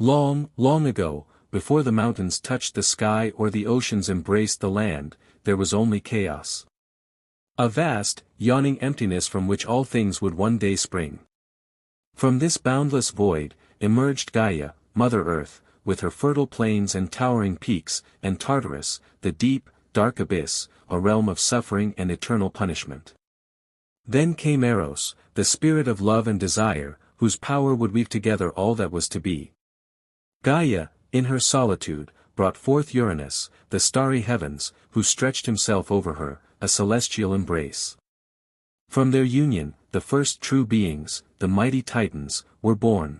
Long, long ago, before the mountains touched the sky or the oceans embraced the land, there was only chaos. A vast, yawning emptiness from which all things would one day spring. From this boundless void, emerged Gaia, Mother Earth, with her fertile plains and towering peaks, and Tartarus, the deep, dark abyss, a realm of suffering and eternal punishment. Then came Eros, the spirit of love and desire, whose power would weave together all that was to be. Gaia, in her solitude, brought forth Uranus, the starry heavens, who stretched himself over her, a celestial embrace. From their union, the first true beings, the mighty Titans, were born.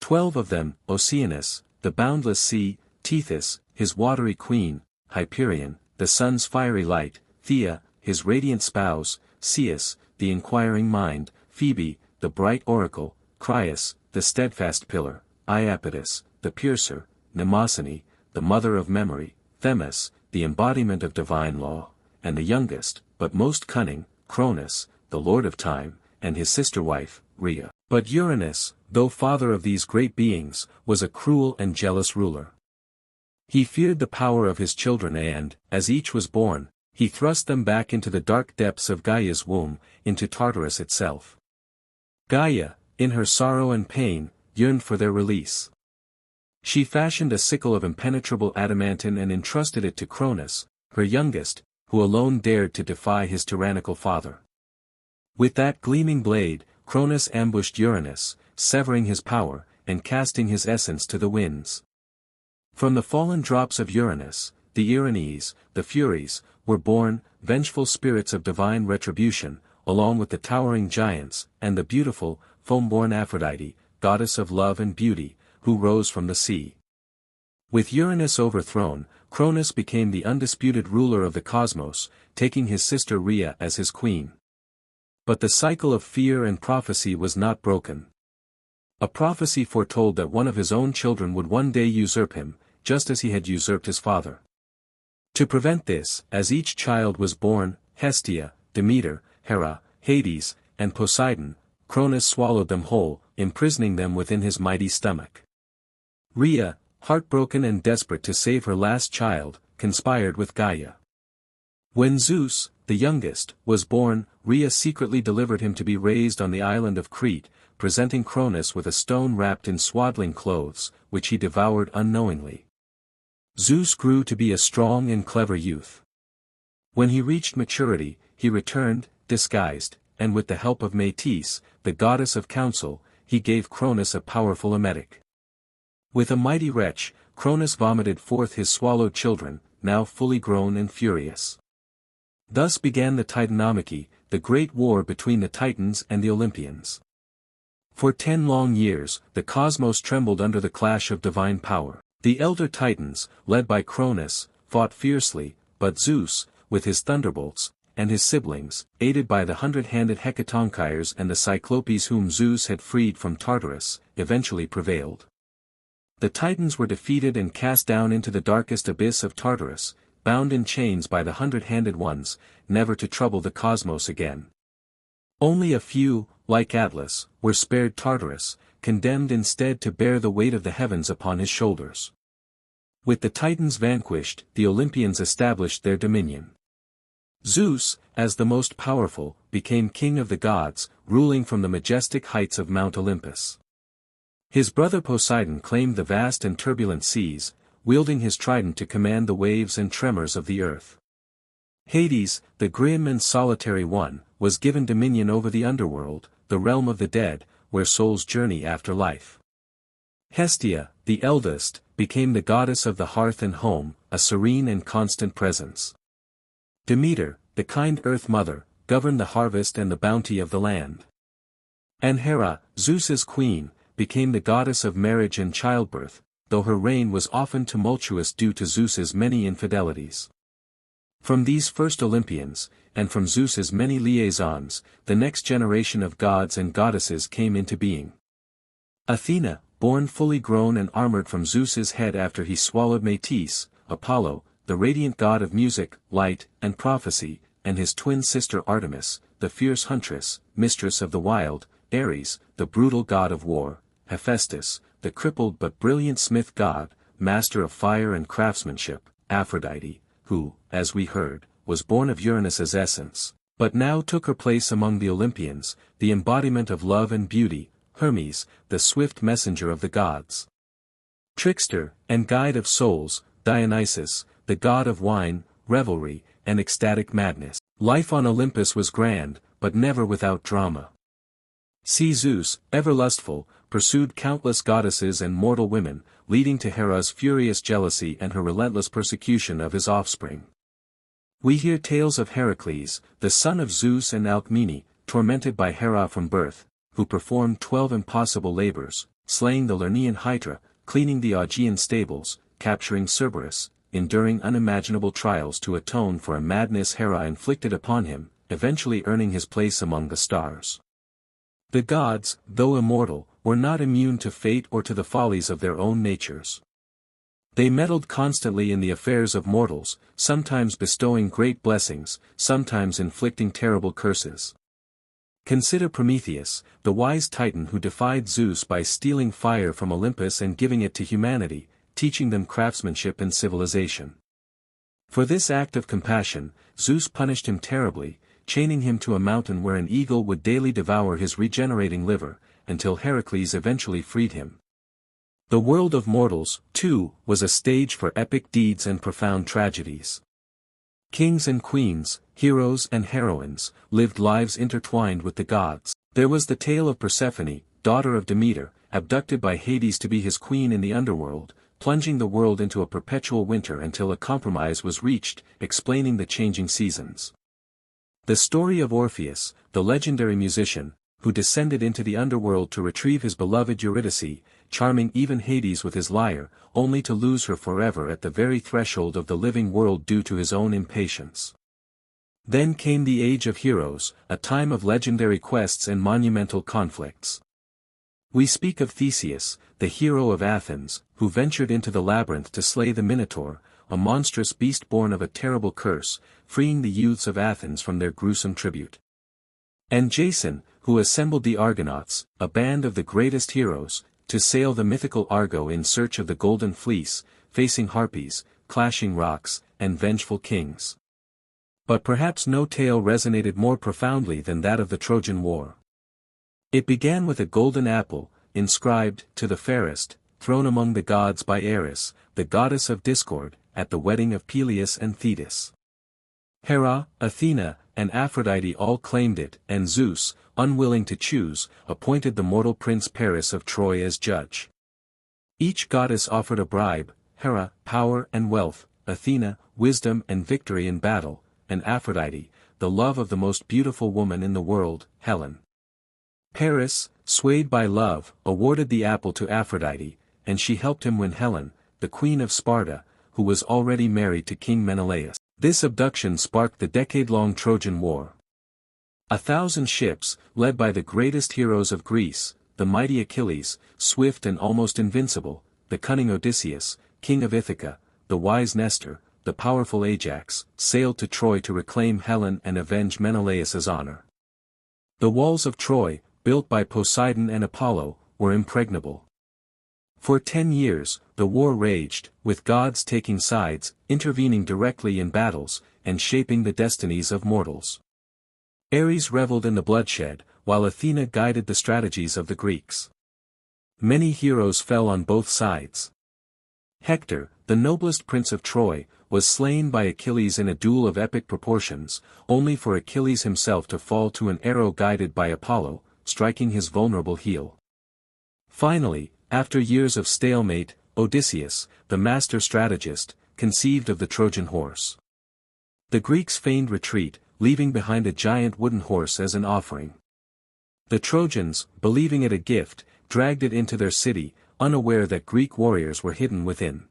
12 of them, Oceanus, the boundless sea, Tethys, his watery queen, Hyperion, the sun's fiery light, Thea, his radiant spouse, Ceus, the inquiring mind, Phoebe, the bright oracle, Crius, the steadfast pillar, Iapetus, the piercer, Mnemosyne, the mother of memory, Themis, the embodiment of divine law, and the youngest, but most cunning, Cronus, the lord of time, and his sister wife, Rhea. But Uranus, though father of these great beings, was a cruel and jealous ruler. He feared the power of his children and, as each was born, he thrust them back into the dark depths of Gaia's womb, into Tartarus itself. Gaia, in her sorrow and pain, yearned for their release. She fashioned a sickle of impenetrable adamantine and entrusted it to Cronus, her youngest, who alone dared to defy his tyrannical father. With that gleaming blade, Cronus ambushed Uranus, severing his power, and casting his essence to the winds. From the fallen drops of Uranus, the Erinyes, the Furies, were born, vengeful spirits of divine retribution, along with the towering giants, and the beautiful, foam-born Aphrodite, goddess of love and beauty, who rose from the sea. With Uranus overthrown, Cronus became the undisputed ruler of the cosmos, taking his sister Rhea as his queen. But the cycle of fear and prophecy was not broken. A prophecy foretold that one of his own children would one day usurp him, just as he had usurped his father. To prevent this, as each child was born, Hestia, Demeter, Hera, Hades, and Poseidon, Cronus swallowed them whole, imprisoning them within his mighty stomach. Rhea, heartbroken and desperate to save her last child, conspired with Gaia. When Zeus, the youngest, was born, Rhea secretly delivered him to be raised on the island of Crete, presenting Cronus with a stone wrapped in swaddling clothes, which he devoured unknowingly. Zeus grew to be a strong and clever youth. When he reached maturity, he returned, disguised, and with the help of Metis, the goddess of counsel, he gave Cronus a powerful emetic. With a mighty retch, Cronus vomited forth his swallowed children, now fully grown and furious. Thus began the Titanomachy, the great war between the Titans and the Olympians. For 10 long years, the cosmos trembled under the clash of divine power. The elder Titans, led by Cronus, fought fiercely, but Zeus, with his thunderbolts, and his siblings, aided by the 100-handed Hecatonchires and the Cyclopes whom Zeus had freed from Tartarus, eventually prevailed. The Titans were defeated and cast down into the darkest abyss of Tartarus, bound in chains by the 100-handed ones, never to trouble the cosmos again. Only a few, like Atlas, were spared Tartarus, condemned instead to bear the weight of the heavens upon his shoulders. With the Titans vanquished, the Olympians established their dominion. Zeus, as the most powerful, became king of the gods, ruling from the majestic heights of Mount Olympus. His brother Poseidon claimed the vast and turbulent seas, wielding his trident to command the waves and tremors of the earth. Hades, the grim and solitary one, was given dominion over the underworld, the realm of the dead, where souls journey after life. Hestia, the eldest, became the goddess of the hearth and home, a serene and constant presence. Demeter, the kind earth mother, governed the harvest and the bounty of the land. And Hera, Zeus's queen, became the goddess of marriage and childbirth, though her reign was often tumultuous due to Zeus's many infidelities. From these first Olympians, and from Zeus's many liaisons, the next generation of gods and goddesses came into being. Athena, born fully grown and armored from Zeus's head after he swallowed Metis, Apollo, the radiant god of music, light, and prophecy, and his twin sister Artemis, the fierce huntress, mistress of the wild, Ares, the brutal god of war, Hephaestus, the crippled but brilliant smith god, master of fire and craftsmanship, Aphrodite, who, as we heard, was born of Uranus's essence, but now took her place among the Olympians, the embodiment of love and beauty, Hermes, the swift messenger of the gods. Trickster, and guide of souls, Dionysus, the god of wine, revelry, and ecstatic madness. Life on Olympus was grand, but never without drama. See Zeus, ever lustful, pursued countless goddesses and mortal women, leading to Hera's furious jealousy and her relentless persecution of his offspring. We hear tales of Heracles, the son of Zeus and Alcmene, tormented by Hera from birth, who performed 12 impossible labors, slaying the Lernaean Hydra, cleaning the Augean stables, capturing Cerberus, enduring unimaginable trials to atone for a madness Hera inflicted upon him, eventually earning his place among the stars. The gods, though immortal, were not immune to fate or to the follies of their own natures. They meddled constantly in the affairs of mortals, sometimes bestowing great blessings, sometimes inflicting terrible curses. Consider Prometheus, the wise Titan who defied Zeus by stealing fire from Olympus and giving it to humanity, teaching them craftsmanship and civilization. For this act of compassion, Zeus punished him terribly, chaining him to a mountain where an eagle would daily devour his regenerating liver, until Heracles eventually freed him. The world of mortals, too, was a stage for epic deeds and profound tragedies. Kings and queens, heroes and heroines, lived lives intertwined with the gods. There was the tale of Persephone, daughter of Demeter, abducted by Hades to be his queen in the underworld, plunging the world into a perpetual winter until a compromise was reached, explaining the changing seasons. The story of Orpheus, the legendary musician, who descended into the underworld to retrieve his beloved Eurydice, charming even Hades with his lyre, only to lose her forever at the very threshold of the living world due to his own impatience. Then came the Age of Heroes, a time of legendary quests and monumental conflicts. We speak of Theseus, the hero of Athens, who ventured into the labyrinth to slay the Minotaur, a monstrous beast born of a terrible curse, freeing the youths of Athens from their gruesome tribute. And Jason, who assembled the Argonauts, a band of the greatest heroes, to sail the mythical Argo in search of the Golden Fleece, facing harpies, clashing rocks, and vengeful kings. But perhaps no tale resonated more profoundly than that of the Trojan War. It began with a golden apple, inscribed, "To the fairest," thrown among the gods by Eris, the goddess of discord, at the wedding of Peleus and Thetis. Hera, Athena, and Aphrodite all claimed it, and Zeus, unwilling to choose, appointed the mortal prince Paris of Troy as judge. Each goddess offered a bribe: Hera, power and wealth; Athena, wisdom and victory in battle; and Aphrodite, the love of the most beautiful woman in the world, Helen. Paris, swayed by love, awarded the apple to Aphrodite, and she helped him win Helen, the queen of Sparta, who was already married to King Menelaus. This abduction sparked the decade-long Trojan War. 1,000 ships, led by the greatest heroes of Greece, the mighty Achilles, swift and almost invincible, the cunning Odysseus, king of Ithaca, the wise Nestor, the powerful Ajax, sailed to Troy to reclaim Helen and avenge Menelaus's honor. The walls of Troy, built by Poseidon and Apollo, were impregnable. For 10 years, the war raged, with gods taking sides, intervening directly in battles, and shaping the destinies of mortals. Ares reveled in the bloodshed, while Athena guided the strategies of the Greeks. Many heroes fell on both sides. Hector, the noblest prince of Troy, was slain by Achilles in a duel of epic proportions, only for Achilles himself to fall to an arrow guided by Apollo, striking his vulnerable heel. Finally, after years of stalemate, Odysseus, the master strategist, conceived of the Trojan horse. The Greeks feigned retreat, leaving behind a giant wooden horse as an offering. The Trojans, believing it a gift, dragged it into their city, unaware that Greek warriors were hidden within.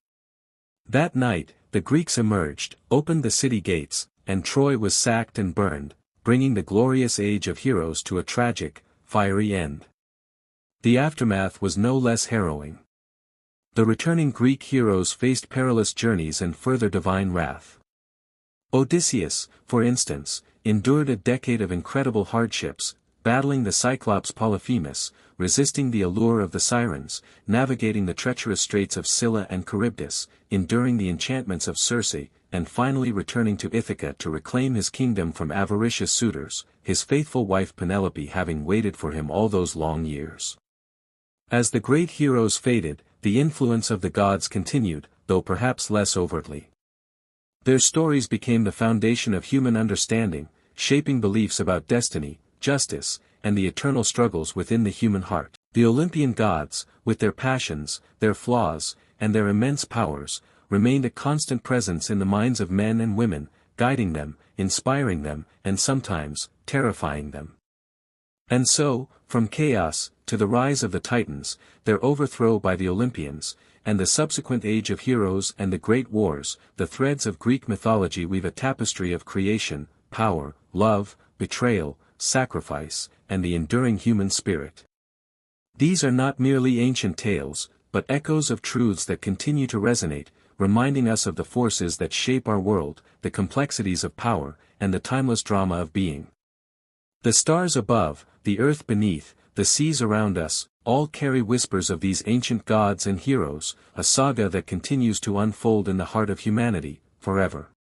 That night, the Greeks emerged, opened the city gates, and Troy was sacked and burned, bringing the glorious age of heroes to a tragic, fiery end. The aftermath was no less harrowing. The returning Greek heroes faced perilous journeys and further divine wrath. Odysseus, for instance, endured a decade of incredible hardships, battling the Cyclops Polyphemus, resisting the allure of the Sirens, navigating the treacherous straits of Scylla and Charybdis, enduring the enchantments of Circe, and finally returning to Ithaca to reclaim his kingdom from avaricious suitors, his faithful wife Penelope having waited for him all those long years. As the great heroes faded, the influence of the gods continued, though perhaps less overtly. Their stories became the foundation of human understanding, shaping beliefs about destiny, justice, and the eternal struggles within the human heart. The Olympian gods, with their passions, their flaws, and their immense powers, remained a constant presence in the minds of men and women, guiding them, inspiring them, and sometimes, terrifying them. And so, from chaos, to the rise of the Titans, their overthrow by the Olympians, and the subsequent age of heroes and the great wars, the threads of Greek mythology weave a tapestry of creation, power, love, betrayal, sacrifice, and the enduring human spirit. These are not merely ancient tales, but echoes of truths that continue to resonate, reminding us of the forces that shape our world, the complexities of power, and the timeless drama of being. The stars above, the earth beneath, the seas around us, all carry whispers of these ancient gods and heroes, a saga that continues to unfold in the heart of humanity, forever.